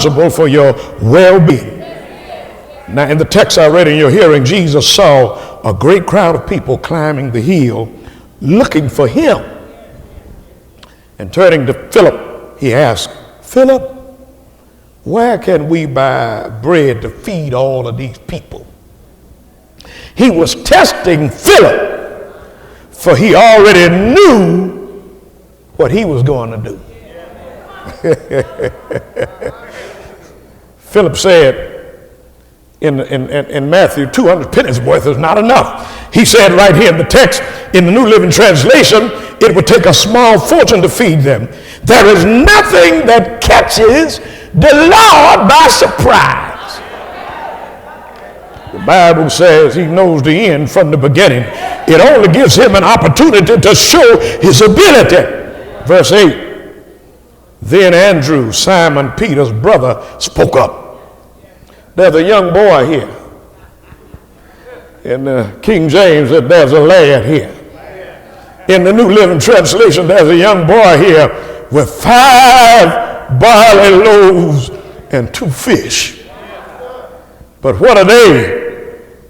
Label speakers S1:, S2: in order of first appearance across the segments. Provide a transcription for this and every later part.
S1: For your well-being. Now, in the text I read in your hearing, Jesus saw a great crowd of people climbing the hill looking for him. And turning to Philip, he asked, Philip, where can we buy bread to feed all of these people? He was testing Philip, for he already knew what he was going to do. Philip said in Matthew, 200 pennies worth is not enough. He said right here in the text, in the New Living Translation, it would take a small fortune to feed them. There is nothing that catches the Lord by surprise. The Bible says he knows the end from the beginning. It only gives him an opportunity to show his ability. Verse 8. Then Andrew, Simon Peter's brother, spoke up. There's a young boy here. In King James, there's a lad here. In the New Living Translation, there's a young boy here with 5 barley loaves and 2 fish. But what are they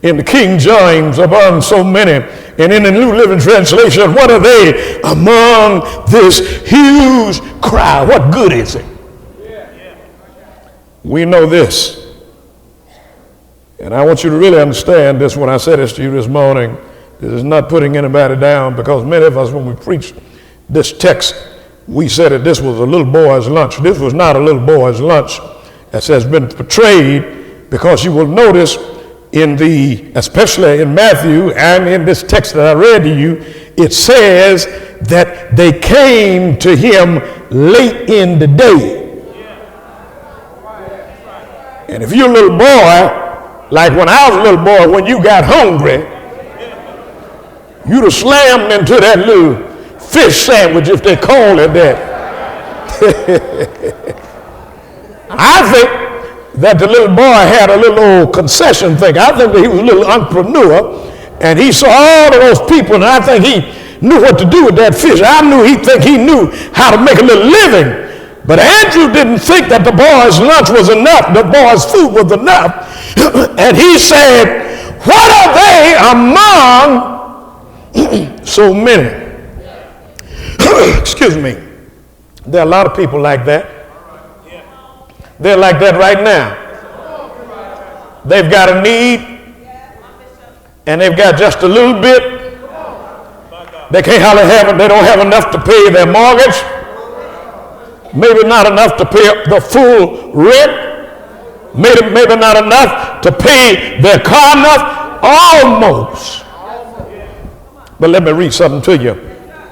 S1: in the King James among so many? And in the New Living Translation, what are they among this huge crowd? What good is it? We know this. And I want you to really understand this when I say this to you this morning. This is not putting anybody down, because many of us, when we preach this text, we said that this was a little boy's lunch. This was not a little boy's lunch, as has been portrayed, because you will notice especially in Matthew and in this text that I read to you, it says that they came to him late in the day. And if you're a little boy, like when I was a little boy, when you got hungry, you'd have slammed into that little fish sandwich, if they call it that. I think that the little boy had a little old concession thing. I think that he was a little entrepreneur, and he saw all of those people, and I think he knew what to do with that fish. I knew he knew how to make a little living. But Andrew didn't think that the boy's lunch was enough, the boy's food was enough. And he said, what are they among so many? Excuse me. There are a lot of people like that. They're like that right now. They've got a need, and they've got just a little bit. They can't hardly have it. They don't have enough to pay their mortgage. Maybe not enough to pay the full rent. Maybe not enough to pay their car enough. Almost. But let me read something to you.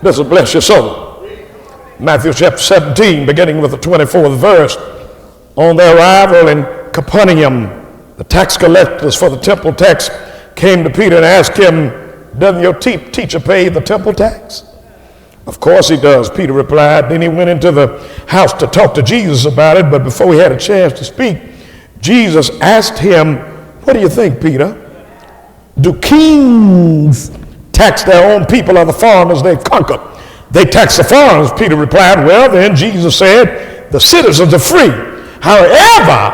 S1: This will bless your soul. Matthew chapter 17, beginning with the 24th verse. On their arrival in Capernaum, the tax collectors for the temple tax came to Peter and asked him, doesn't your teacher pay the temple tax? Of course he does, Peter replied. Then he went into the house to talk to Jesus about it, but before he had a chance to speak, Jesus asked him, what do you think, Peter? Do kings tax their own people or the foreigners they've conquered? They tax the foreigners, Peter replied. Well, then Jesus said, the citizens are free. However,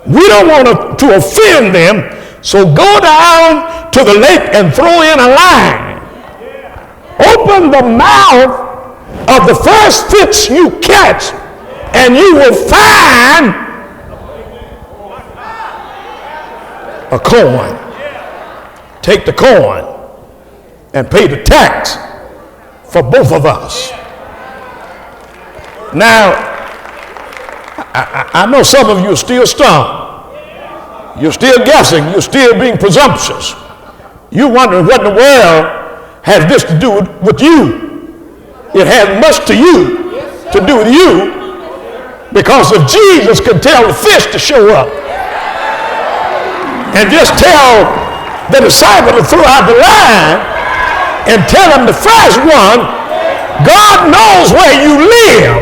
S1: we don't want to offend them, so go down to the lake and throw in a line. Open the mouth of the first fish you catch, and you will find a coin. Take the coin and pay the tax for both of us. Now, I know some of you are still strong. You're still guessing. You're still being presumptuous. You're wondering what in the world has this to do with you. It has much to do with you, because if Jesus can tell the fish to show up and just tell the disciple to throw out the line and tell him the first one, God knows where you live.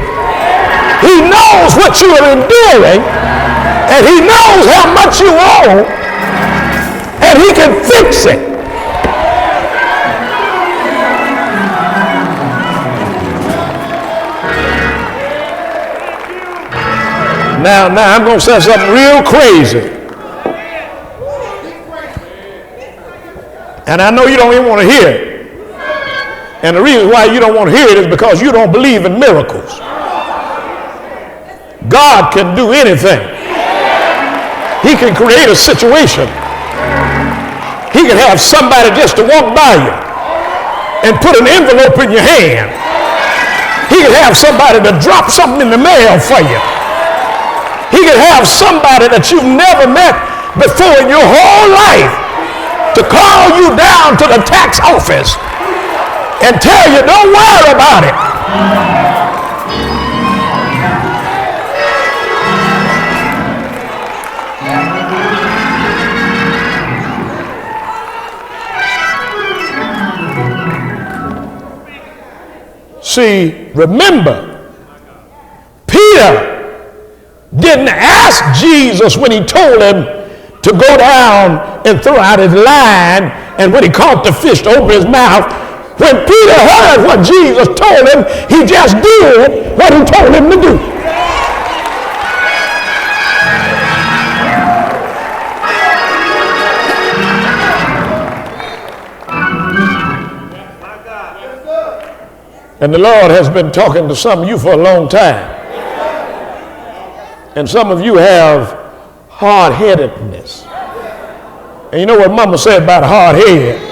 S1: He knows what you are enduring, and he knows how much you owe, and he can fix it. Now I'm going to say something real crazy. And I know you don't even want to hear it. And the reason why you don't want to hear it is because you don't believe in miracles. God can do anything. He can create a situation. He can have somebody just to walk by you and put an envelope in your hand. He can have somebody to drop something in the mail for you. He can have somebody that you've never met before in your whole life to call you down to the tax office and tell you, don't worry about it. See, remember, Peter didn't ask Jesus when he told him to go down and throw out his line, and when he caught the fish to open his mouth. When Peter heard what Jesus told him, he just did what he told him to do. And the Lord has been talking to some of you for a long time. And some of you have hard-headedness. And you know what Mama said about a hard head?